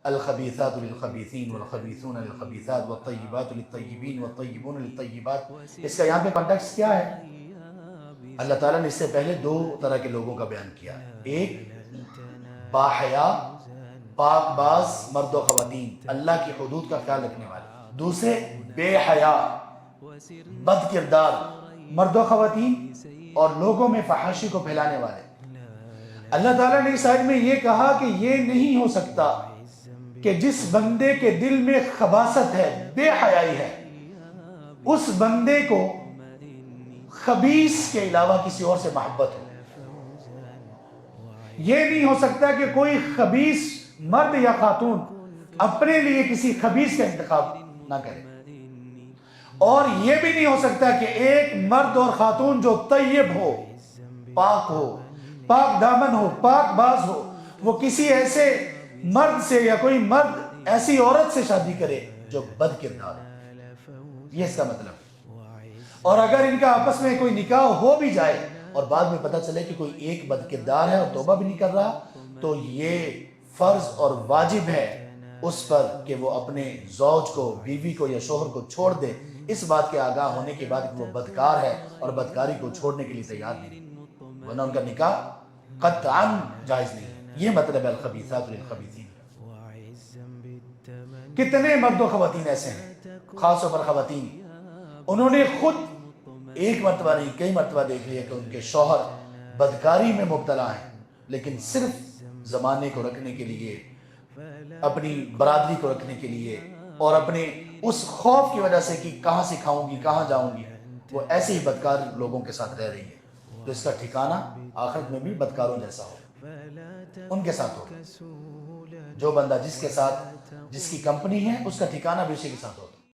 الخبیثات للخبیثین والخبیثون للخبیثات والطیبات للطیبین والطیبون للطیبات. اس کا یہاں پہ کانٹیکسٹ کیا ہے؟ اللہ تعالیٰ نے اس سے پہلے دو طرح کے لوگوں کا بیان کیا. ایک باحیا پاک باز مرد و خواتین اللہ کی حدود کا خیال رکھنے والے. دوسرے بے حیا بد کردار مرد و خواتین اور لوگوں میں فحاشی کو پھیلانے والے. اللہ تعالیٰ نے اس آیت میں یہ کہا کہ یہ نہیں ہو سکتا کہ جس بندے کے دل میں خباثت ہے، بے حیائی ہے، اس بندے کو خبیث کے علاوہ کسی اور سے محبت ہو. یہ نہیں ہو سکتا کہ کوئی خبیث مرد یا خاتون اپنے لیے کسی خبیث کا انتخاب نہ کرے. اور یہ بھی نہیں ہو سکتا کہ ایک مرد اور خاتون جو طیب ہو، پاک دامن ہو، پاک باز ہو، وہ کسی ایسے مرد سے یا کوئی مرد ایسی عورت سے شادی کرے جو بد کردار ہو. یہ اس کا مطلب. اور اگر ان کا آپس میں کوئی نکاح ہو بھی جائے اور بعد میں پتہ چلے کہ کوئی ایک بد کردار ہے اور توبہ بھی نہیں کر رہا، تو یہ فرض اور واجب ہے اس پر کہ وہ اپنے زوج کو، بیوی کو یا شوہر کو چھوڑ دے، اس بات کے آگاہ ہونے کے بعد کہ وہ بدکار ہے اور بدکاری کو چھوڑنے کے لیے تیار نہیں، ورنہ ان کا نکاح قطعاً جائز نہیں. یہ مطلب ہے الخبیثات للخبیثین. کتنے مرد و خواتین ایسے ہیں، خاص طور پر خواتین، انہوں نے خود ایک مرتبہ نہیں کئی مرتبہ دیکھ لیا کہ ان کے شوہر بدکاری میں مبتلا ہیں، لیکن صرف زمانے کو رکھنے کے لیے، اپنی برادری کو رکھنے کے لیے اور اپنے اس خوف کی وجہ سے کہ کہاں سے کھاؤں گی، کہاں جاؤں گی، وہ ایسے ہی بدکار لوگوں کے ساتھ رہ رہی ہے. تو اس کا ٹھکانہ آخرت میں بھی بدکاروں جیسا ہو، ان کے ساتھ ہو. جو بندہ جس کے ساتھ جس کی کمپنی ہے اس کا ٹھکانہ بھی اسی کے ساتھ ہوتا.